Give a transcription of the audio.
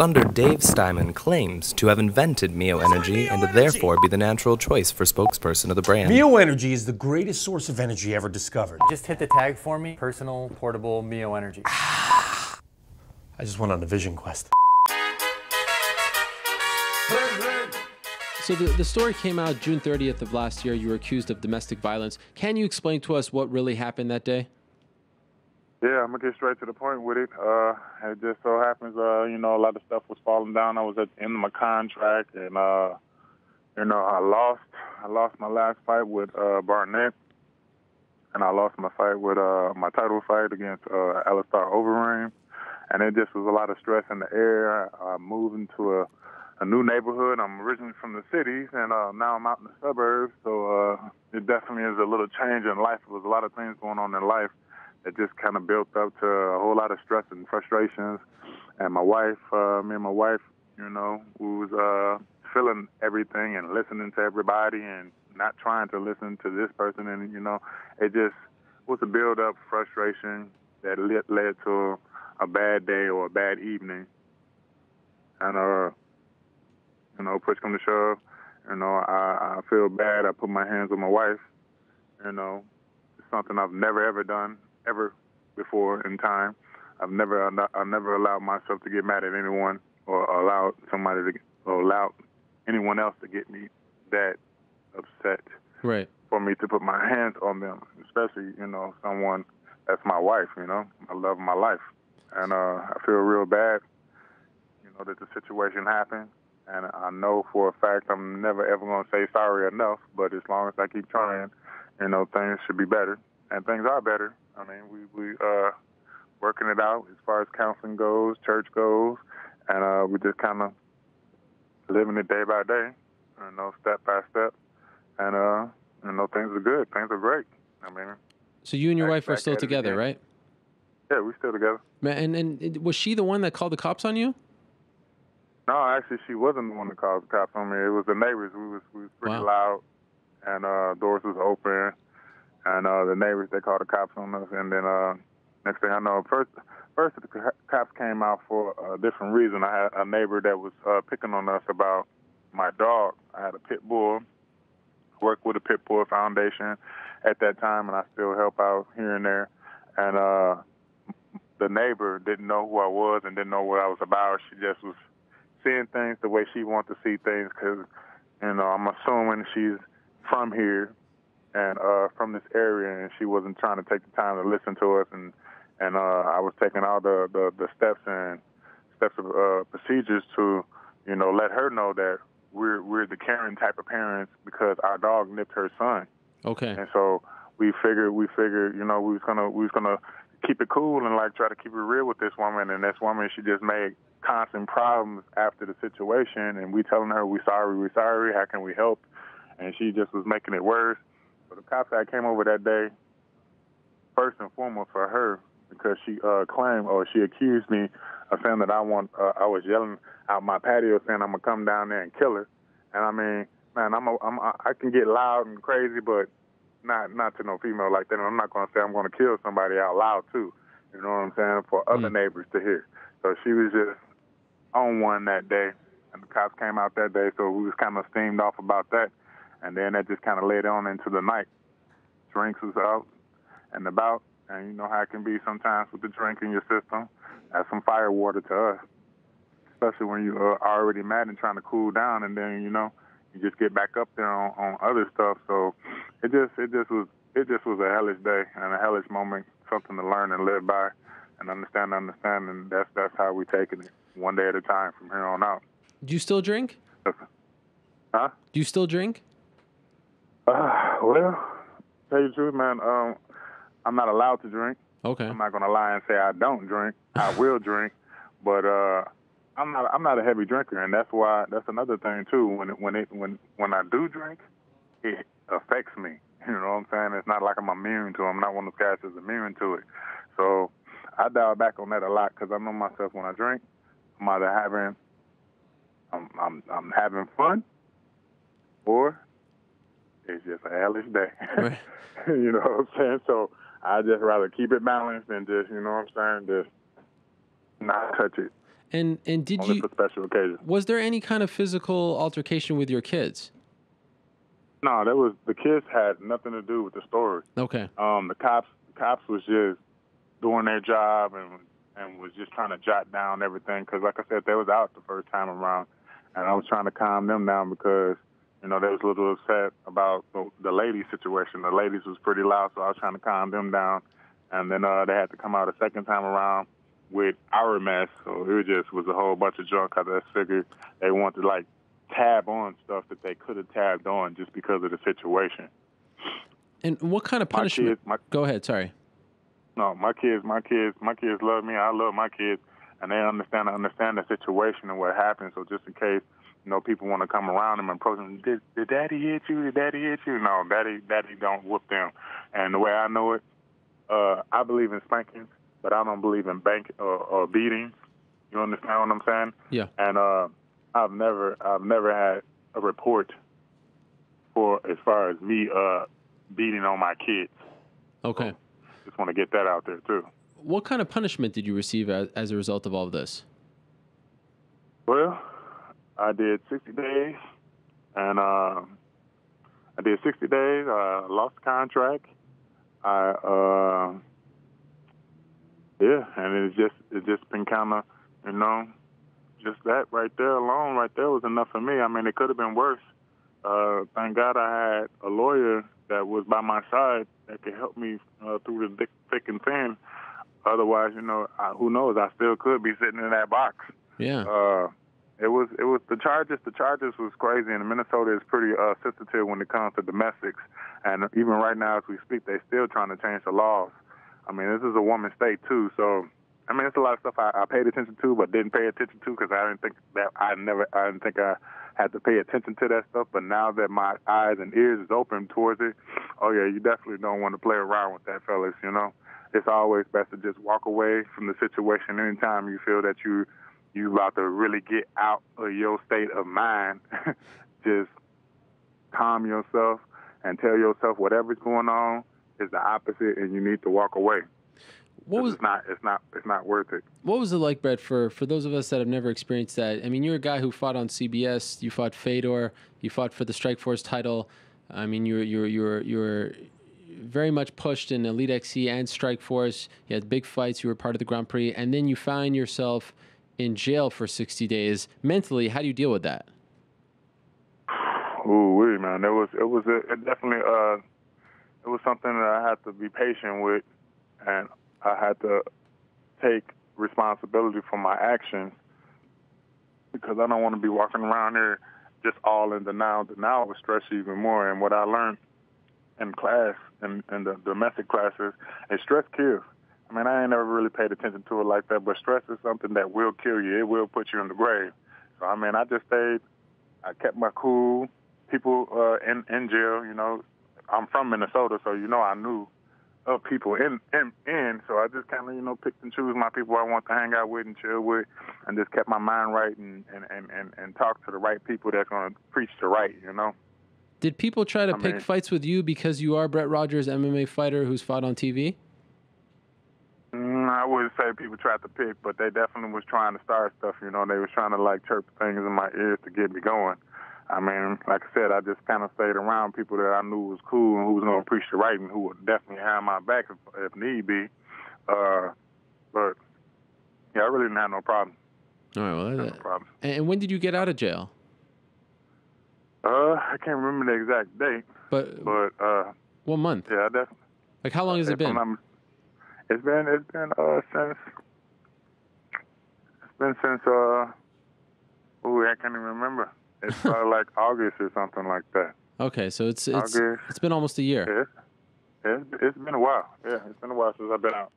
Thunder Dave Steinman claims to have invented Mio Energy and to therefore be the natural choice for spokesperson of the brand. Mio Energy is the greatest source of energy ever discovered. Just hit the tag for me. Personal, portable Mio Energy. I just went on a vision quest. So the story came out June 30th of last year. You were accused of domestic violence. Can you explain to us what really happened that day? Yeah, I'm gonna get straight to the point with it. It just so happens, you know, a lot of stuff was falling down. I was at the end of my contract, and you know, I lost my last fight with Barnett, and I lost my fight with my title fight against Alistair Overeem, and it just was a lot of stress in the air. I moved into a new neighborhood. I'm originally from the cities, and now I'm out in the suburbs, so it definitely is a little change in life. There was a lot of things going on in life that just kind of built up to a whole lot of stress and frustrations. And my wife, me and my wife, you know, we was feeling everything and listening to everybody and not trying to listen to this person. And, you know, it just was a build-up frustration that led to a bad day or a bad evening. And, you know, push come to shove, you know, I feel bad. I put my hands on my wife. You know, it's something I've never, ever done, ever before in time. I've never allowed myself to get mad at anyone or allow anyone else to get me that upset. Right. For me to put my hands on them, especially, you know, someone that's my wife, you know, I love my life. And I feel real bad, you know, that the situation happened. And I know for a fact I'm never ever going to say sorry enough, but as long as I keep trying, you know, things should be better. And things are better. I mean, we working it out as far as counseling goes, church goes, and we just kind of living it day by day, you know, step by step. And, you know, things are good. Things are great. I mean. So you and your wife are still together, right? Yeah, we're still together. And was she the one that called the cops on you? No, actually, she wasn't the one that called the cops on me. It was the neighbors. We was pretty loud, and doors was open, and the neighbors, they called the cops on us. And then next thing I know, first the cops came out for a different reason. I had a neighbor that was picking on us about my dog. I had a pit bull. Worked with a pit bull foundation at that time, and I still help out here and there. And the neighbor didn't know who I was and didn't know what I was about. She just was seeing things the way she wants to see things because, you know, I'm assuming she's from here and from this area, and she wasn't trying to take the time to listen to us. And I was taking all the steps of procedures to, you know, let her know that we're the caring type of parents because our dog nipped her son. Okay. And so we figured, you know, we was gonna keep it cool and like try to keep it real with this woman. And this woman, she just made constant problems after the situation, and we telling her we're sorry, how can we help? And she just was making it worse. So the cops that came over that day, first and foremost for her, because she claimed or she accused me of saying that I was yelling out my patio saying I'm gonna come down there and kill her. And I mean, man, I can get loud and crazy, but not to no female like that. And I'm not gonna say I'm gonna kill somebody out loud too. You know what I'm saying? For other neighbors to hear. So she was just on one that day, and the cops came out that day, so we was kind of steamed off about that. And then that just kind of led on into the night. Drinks was out and about, and you know how it can be sometimes with the drink in your system. That's some fire water to us, especially when you are already mad and trying to cool down, and then, you know, you just get back up there on other stuff. So it just was a hellish day and a hellish moment, something to learn and live by and understand, and that's how we taking it, one day at a time from here on out. Do you still drink? Huh? Do you still drink? Well, tell you the truth, man, I'm not allowed to drink. Okay. I'm not gonna lie and say I don't drink. I will drink, but I'm not a heavy drinker, and that's another thing too. When I do drink, it affects me. You know what I'm saying? It's not like I'm immune to it. I'm not one of those guys that's immune to it. So I dial back on that a lot because I know myself when I drink, I'm either I'm having fun, or it's just a hellish day. Right. You know what I'm saying? So I just rather keep it balanced and just, you know what I'm saying, just not touch it. And did Only you, for special occasions. was there any kind of physical altercation with your kids? No, the kids had nothing to do with the story. Okay. The cops was just doing their job and was just trying to jot down everything because, like I said, they was out the first time around, and I was trying to calm them down because, you know, they was a little upset about the ladies' situation. The ladies was pretty loud, so I was trying to calm them down, and then they had to come out a second time around with our mess, so it just was a whole bunch of junk. I just figured they wanted to, like, tab on stuff that they could have tabbed on just because of the situation. And what kind of punishment? Go ahead, sorry. No, my kids love me. I love my kids, and they understand the situation and what happened. So just in case, you know, people want to come around them and approach them, did Daddy hit you? Did Daddy hit you? No, Daddy don't whoop them. And the way I know it, I believe in spankings, but I don't believe in or beatings. You understand what I'm saying? Yeah. And I've never had a report for as far as me beating on my kids. Okay. So, just want to get that out there, too. What kind of punishment did you receive as a result of all of this? Well, I did 60 days, and I lost the contract. And it's just been kind of, you know, just that right there alone, right there was enough for me. I mean, it could have been worse. Thank God I had a lawyer that was by my side that could help me through the thick and thin. Otherwise, you know, who knows? I still could be sitting in that box. Yeah. It was the charges. The charges was crazy, and Minnesota is pretty sensitive when it comes to domestics. And even right now, as we speak, they're still trying to change the laws. I mean, this is a woman's state too, so I mean, it's a lot of stuff I paid attention to, but didn't pay attention to because I didn't think I had to pay attention to that stuff. But now that my eyes and ears is open towards it, oh yeah, you definitely don't want to play around with that, fellas. You know, it's always best to just walk away from the situation anytime you feel that you about to really get out of your state of mind. Just calm yourself and tell yourself whatever's going on is the opposite, and you need to walk away. It's not worth it. What was it like, Brett, for those of us that have never experienced that? I mean, you're a guy who fought on CBS. You fought Fedor. You fought for the Strikeforce title. I mean, you're very much pushed in Elite XC and Strikeforce. You had big fights. You were part of the Grand Prix, and then you find yourself in jail for 60 days. Mentally, how do you deal with that? Ooh, man, it was something that I had to be patient with, and I had to take responsibility for my actions because I don't want to be walking around here just all in denial. Denial will stress you even more. And what I learned in class, in the domestic classes, is stress kills. I mean, I ain't never really paid attention to it like that, but stress is something that will kill you. It will put you in the grave. So, I mean, I just stayed. I kept my cool. People in jail, you know, I'm from Minnesota, so, you know, I knew of people in. So I just kind of, you know, picked and choose my people I want to hang out with and chill with, and just kept my mind right and talk to the right people that's going to preach the right, you know. Did people try to pick fights with you because you are Brett Rogers, MMA fighter who's fought on TV? I wouldn't say people tried to pick, but they definitely was trying to start stuff, you know. They was trying to, like, chirp things in my ears to get me going. I mean, like I said, I just kind of stayed around people that I knew was cool and who was going to preach the right and who would definitely have my back if need be. But, yeah, I really didn't have no problem. All right, well, no problem. And when did you get out of jail? I can't remember the exact date. But what month? Yeah, definitely. Like, how long has it been? It's been since I can't even remember. It's probably like August or something like that. Okay, so it's been almost a year. Yeah, it's been a while. Yeah, it's been a while since I've been out.